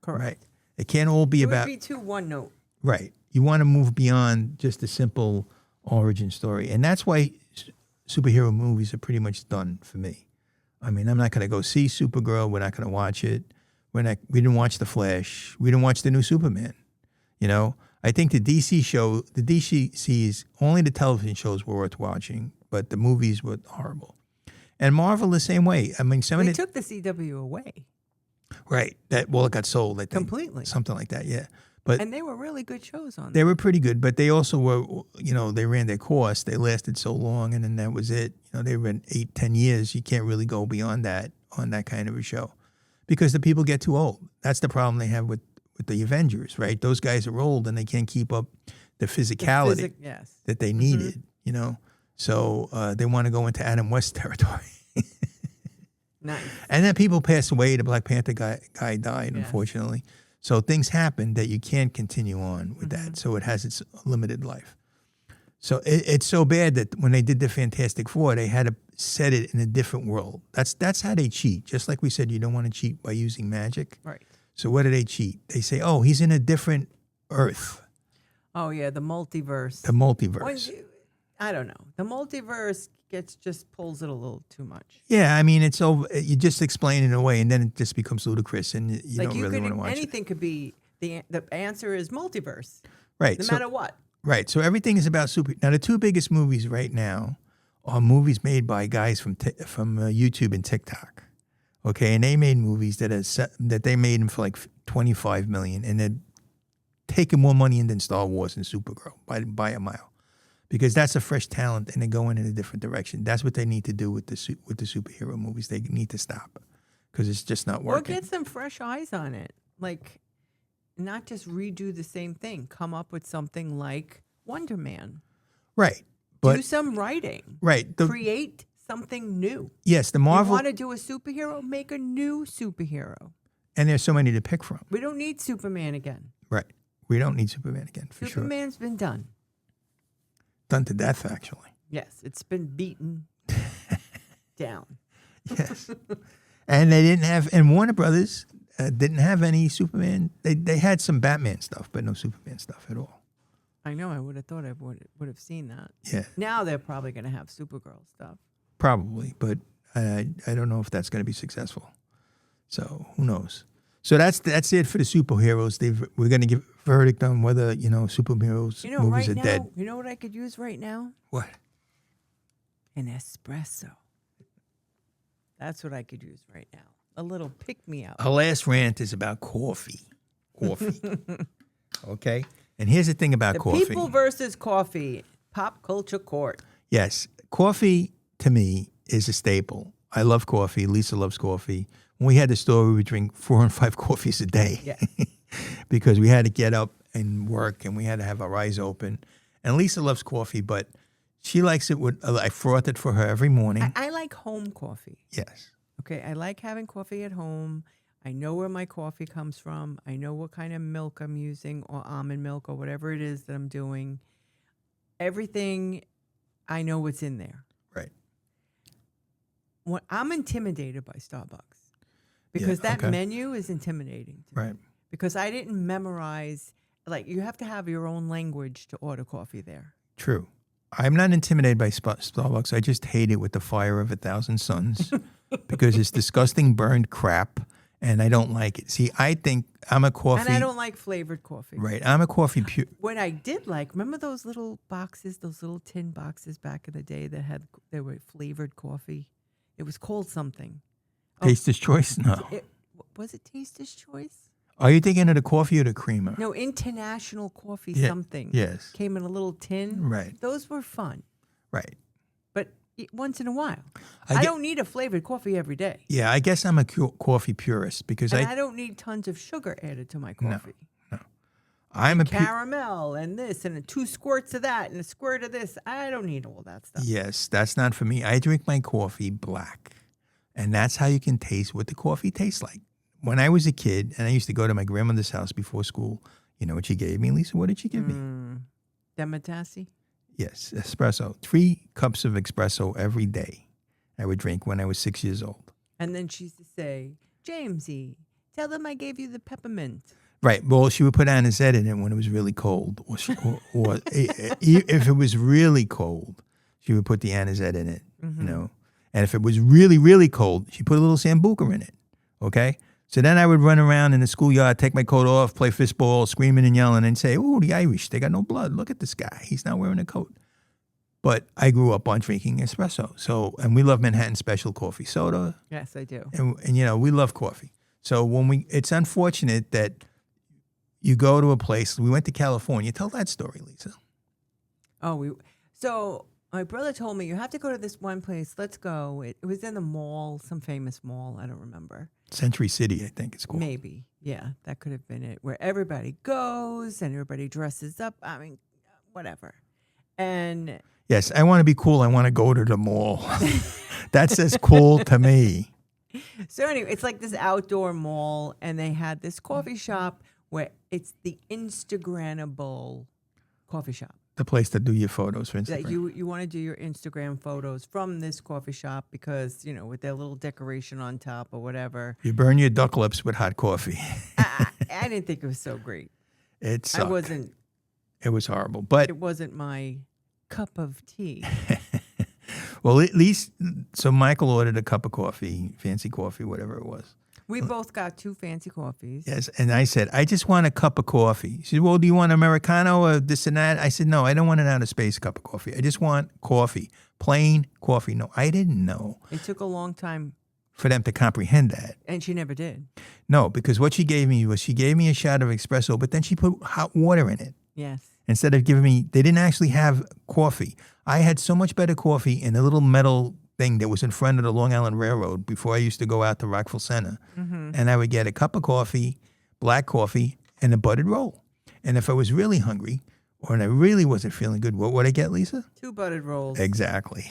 Correct. Right. It can't all be It about would be too one note. right. You want to move beyond just a simple origin story, and that's why superhero movies are pretty much done for me. I mean, I'm not going to go see Supergirl. We're not going to watch it. We didn't watch The Flash. We didn't watch the new Superman. I think the DC's only the television shows were worth watching, but the movies were horrible. And Marvel the same way. I mean, They took the CW away right. It got sold, I think. completely. Something like that, yeah. But And they were really good shows on they were pretty good, but they also were, they ran their course. They lasted so long, and then that was it. They ran 8-10 years. You can't really go beyond that on that kind of a show because the people get too old. That's the problem they have with the Avengers, right? Those guys are old, and they can't keep up the physicality yes. that they needed, So they want to go into Adam West territory. Nice. And then people pass away. The Black Panther guy died, Yes. unfortunately. So things happen that you can't continue on with that. So it has its limited life. So it's so bad that when they did the Fantastic Four, they had to set it in a different world. That's how they cheat. Just like we said, you don't want to cheat by using magic. Right. So what do they cheat? They say, oh, he's in a different Earth, Oh, yeah, the multiverse. the multiverse. I don't know. The multiverse just pulls it a little too much. Yeah, I mean, it's over. You just explain it away, and then it just becomes ludicrous, and you Like don't really want to watch it. anything could be the answer is multiverse, Right. no so, matter what. Right. So everything is about super. Now, the two biggest movies right now are movies made by guys from YouTube and TikTok. Okay, and they made movies that they made them for like $25 million, and they're taking more money in than Star Wars and Supergirl by a mile, because that's a fresh talent, and they're going in a different direction. That's what they need to do with the superhero movies. They need to stop because it's just not Or working. get some fresh eyes on it. Like, not just redo the same thing. Come up with something like Wonder Man. Right. But Do some writing. right. Create something new. Yes, the You Marvel, want to do a superhero? Make a new superhero. and there's so many to pick from. We don't need Superman again. Right. We don't need Superman again, for sure. Superman's been done. Done to death, actually. Yes, it's been beaten down. Yes. And they didn't have, and Warner Brothers didn't have any Superman. They had some Batman stuff, but no Superman stuff at all. I know. I would have thought I would have seen that. Yeah, Now they're probably going to have Supergirl stuff. probably, but I don't know if that's going to be successful. So who knows? So that's it for the superheroes. We're going to give a verdict on whether superheroes movies right are now, dead. you know what I could use right now? What? An espresso. That's what I could use right now. A little pick me up. Our last rant is about coffee. Okay? And here's the thing about coffee. People versus coffee. Pop culture court. Yes. Coffee, to me, is a staple. I love coffee. Lisa loves coffee. When we had the store, we would drink 4 and 5 coffees a day. Yeah. Because we had to get up and work, and we had to have our eyes open. And Lisa loves coffee, but she likes it with, I froth it for her every morning. I like home coffee. Yes. Okay, I like having coffee at home. I know where my coffee comes from. I know what kind of milk I'm using, or almond milk, or whatever it is that I'm doing. Everything, I know what's in there. Right. I'm intimidated by Starbucks because that menu is intimidating to me. Right. Because I didn't memorize, like, you have to have your own language to order coffee there. True. I'm not intimidated by Starbucks. I just hate it with the fire of 1,000 suns because it's disgusting burned crap, and I don't like it. See, I think I'm a coffee. And I don't like flavored coffee. Right. I'm a coffee pure. What I did like, remember those little boxes, those little tin boxes back in the day that they were flavored coffee? It was called something. Taster's Choice? No. Was it Taster's Choice? Are you thinking of the coffee or the creamer? No, International Coffee something. Yes. Came in a little tin. Right. Those were fun. Right. But once in a while. I don't need a flavored coffee every day. Yeah, I guess I'm a coffee purist because I don't need tons of sugar added to my coffee. No. I'm a caramel and this and 2 squirts of that and a squirt of this. I don't need all that stuff. Yes, that's not for me. I drink my coffee black. And that's how you can taste what the coffee tastes like. When I was a kid, and I used to go to my grandmother's house before school, you know what she gave me, Lisa? What did she give me? Demetassi? Yes, espresso. 3 cups of espresso every day I would drink when I was 6 years old. And then she used to say, Jamesy, tell them I gave you the peppermint. Right. Well, she would put anisette in it when it was really cold. Or if it was really cold, she would put the anisette in it, you know. And if it was really, really cold, she put a little sambuca in it, okay? So then I would run around in the schoolyard, take my coat off, play fistball, screaming and yelling, and say, oh, the Irish, they got no blood. Look at this guy. He's not wearing a coat. But I grew up on drinking espresso. So, and we love Manhattan Special coffee soda. Yes, I do. And you know, we love coffee. So it's unfortunate that you go to a place, we went to California. Tell that story, Lisa. So my brother told me, you have to go to this one place. Let's go. It was in the mall, some famous mall. I don't remember. Century City, I think it's called. Maybe. Yeah, that could have been it. Where everybody goes and everybody dresses up. I mean, whatever. And yes, I want to be cool. I want to go to the mall. That says cool to me. So anyway, it's like this outdoor mall, and they had this coffee shop where it's the Instagrammable coffee shop. The place to do your photos for Instagram. That you want to do your Instagram photos from this coffee shop because, you know, with their little decoration on top or whatever. You burn your duck lips with hot coffee. I didn't think it was so great. It sucked. It was horrible. But it wasn't my cup of tea. Well, at least, so Michael ordered a cup of coffee, fancy coffee, whatever it was. We both got 2 fancy coffees. Yes, and I said, I just want a cup of coffee. She said, well, do you want Americano or this and that? I said, no, I don't want an outer space cup of coffee. I just want coffee, plain coffee. No, I didn't know. It took a long time. For them to comprehend that. And she never did. No, because what she gave me was she gave me a shot of espresso, but then she put hot water in it. Yes. Instead of giving me, they didn't actually have coffee. I had so much better coffee in a little metal thing that was in front of the Long Island Railroad before I used to go out to Rockville Center. Mm-hmm. And I would get a cup of coffee, black coffee, and a buttered roll. And if I was really hungry or I really wasn't feeling good, what would I get, Lisa? 2 buttered rolls. Exactly.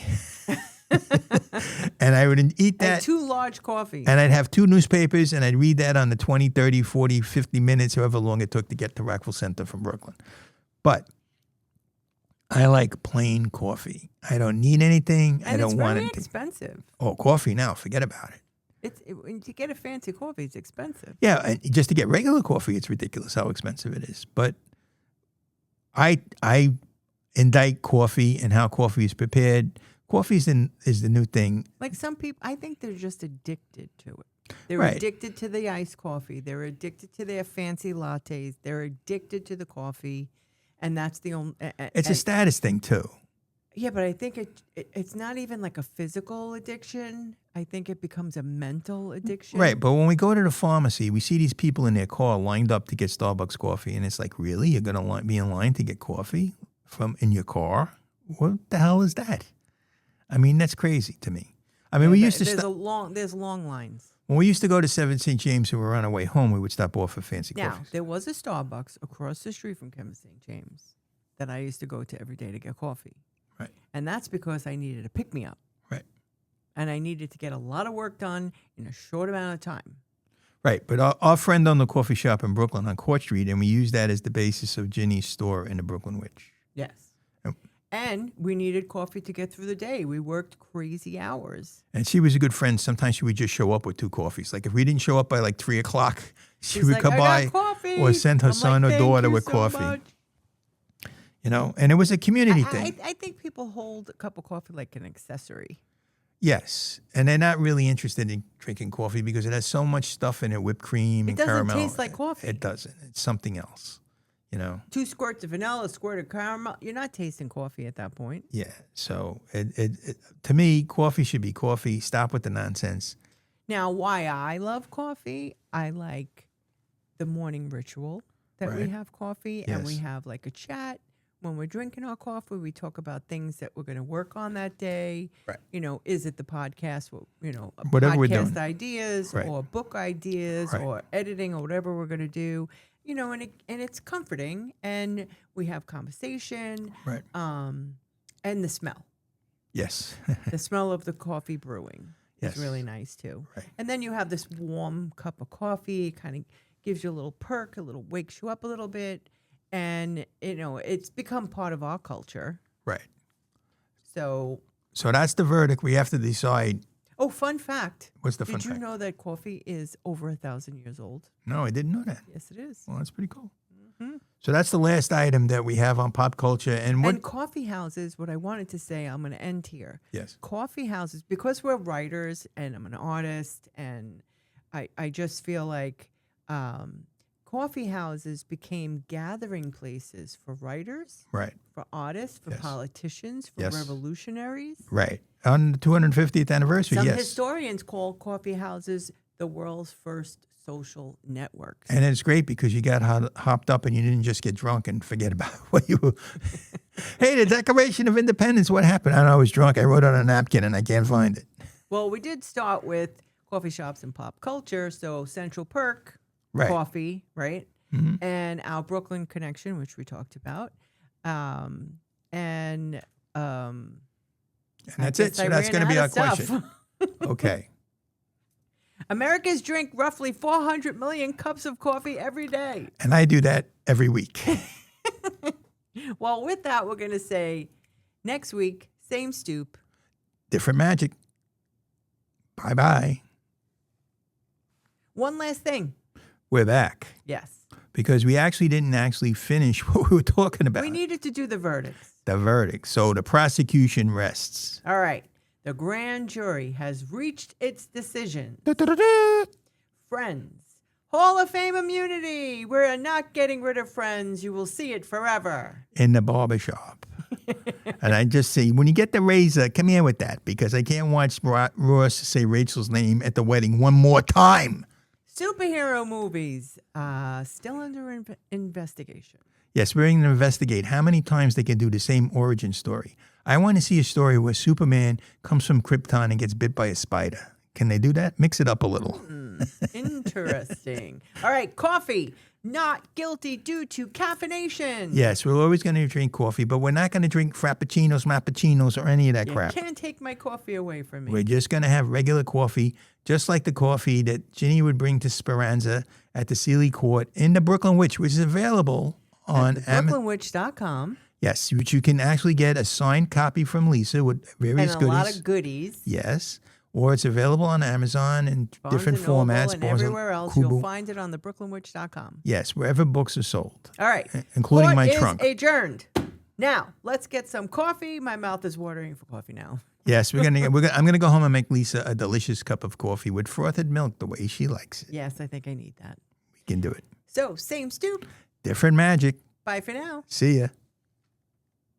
And I would eat that. And 2 large coffees. And I'd have 2 newspapers, and I'd read that on the 20, 30, 40, 50 minutes, however long it took to get to Rockville Center from Brooklyn. But I like plain coffee. I don't need anything. I And it's don't want very anything. expensive. Oh, coffee now, forget about it. When you get a fancy coffee, it's expensive. Yeah, and just to get regular coffee, it's ridiculous how expensive it is. But I indict coffee and how coffee is prepared. Coffee is the new thing. Like some people, I think they're just addicted to it. They're Right. addicted to the iced coffee. They're addicted to their fancy lattes. They're addicted to the coffee, and that's the only. It's a status thing too. Yeah, but I think it's not even like a physical addiction. I think it becomes a mental addiction. Right, but when we go to the pharmacy, we see these people in their car lined up to get Starbucks coffee, and it's like, really? You're going to be in line to get coffee from in your car? What the hell is that? I mean, that's crazy to me. I mean, we used to there's long lines. when we used to go to 7 St. James and we were on our way home, we would stop off for fancy Now, coffees. there was a Starbucks across the street from 7 St. James that I used to go to every day to get coffee. Right. And that's because I needed a pick-me-up. Right. And I needed to get a lot of work done in a short amount of time. Right, but our friend owned the coffee shop in Brooklyn on Court Street, and we used that as the basis of Ginny's store in the Brooklyn Witch. Yes. Yep. And we needed coffee to get through the day. We worked crazy hours. And she was a good friend. Sometimes she would just show up with 2 coffees. Like if we didn't show up by like 3 o'clock, she She's would like, come "I by got coffee." or send her I'm son like, or "Thank daughter you with so coffee. much." You know, and it was a community thing. I think people hold a cup of coffee like an accessory. Yes, and they're not really interested in drinking coffee because it has so much stuff in it, whipped cream It and doesn't caramel. taste like coffee. It doesn't. It's something else, you know. 2 squirts of vanilla, a squirt of caramel. You're not tasting coffee at that point. Yeah, so to me, coffee should be coffee. Stop with the nonsense. Now, why I love coffee, I like the morning ritual that we Right. have coffee and we Yes. have like a chat. When we're drinking our coffee, we talk about things that we're going to work on that day. Right. You know, is it the podcast? Whatever we're podcast doing. ideas Right. or book ideas Right. or editing or whatever we're going to do. You know, and it's comforting, and we have conversation. Right. And the smell. Yes. The smell of the coffee brewing Yes. is really nice too. Right. And then you have this warm cup of coffee. It kind of gives you a little perk, wakes you up a little bit. And, you know, it's become part of our culture. Right. So, So that's the verdict. We have to decide. oh, fun fact. What's the fun Did you fact? know that coffee is over 1,000 years old? No, I didn't know that. Yes, it is. Well, that's pretty cool. Mm-hmm. So that's the last item that we have on pop culture. And what? And coffee houses, what I wanted to say, I'm going to end here. Yes. Coffee houses, because we're writers and I'm an artist, and I just feel like coffee houses became gathering places for writers, Right. for artists, for Yes. politicians, for Yes. revolutionaries. Right. On the 250th anniversary, Some yes. historians call coffee houses the world's first social networks. And it's great because you got hopped up and you didn't just get drunk and forget about what you were. Hey, the Declaration of Independence, what happened? I was drunk. I wrote it on a napkin and I can't find it. Well, we did start with coffee shops and pop culture. So Central Perk, Right. coffee, right? Mhm. And our Brooklyn connection, which we talked about. And that's it. So that's going to be our question. Okay. Americans drink roughly 400 million cups of coffee every day. And I do that every week. Well, with that, we're going to say next week, same stoop. Different magic. Bye-bye. One last thing. We're back Yes. because we actually didn't finish what we were talking about. We needed to do the verdicts. The verdict. So the prosecution rests. All right. The grand jury has reached its decision. Da-da-da-da. Friends. Hall of Fame immunity. We're not getting rid of Friends. You will see it forever. In the barbershop. And I just say, when you get the razor, come here with that because I can't watch Ross say Rachel's name at the wedding one more time. Superhero movies. Still under investigation. Yes, we're going to investigate how many times they can do the same origin story. I want to see a story where Superman comes from Krypton and gets bit by a spider. Can they do that? Mix it up a little. Interesting. All right. Coffee. Not guilty due to caffeination. Yes, we're always going to drink coffee, but we're not going to drink frappuccinos, mappuccinos, or any of that You crap. can't take my coffee away from me. We're just going to have regular coffee, just like the coffee that Ginny would bring to Speranza at the Sealy Court in the Brooklyn Witch, which is available on Amazon. BrooklynWitch.com. Yes, which you can actually get a signed copy from Lisa with various And a lot goodies. of goodies. Yes. Or it's available on Amazon in Barnes different and Noble formats. and Barnes everywhere else. Kubu. You'll find it on thebrooklynwitch.com. Yes, wherever books are sold. All right. Including Court my is trunk. adjourned. Now, let's get some coffee. My mouth is watering for coffee now. Yes, I'm gonna go home and make Lisa a delicious cup of coffee with frothed milk the way she likes it. Yes, I think I need that. We can do it. So, same stoop. Different magic. Bye for now. See ya.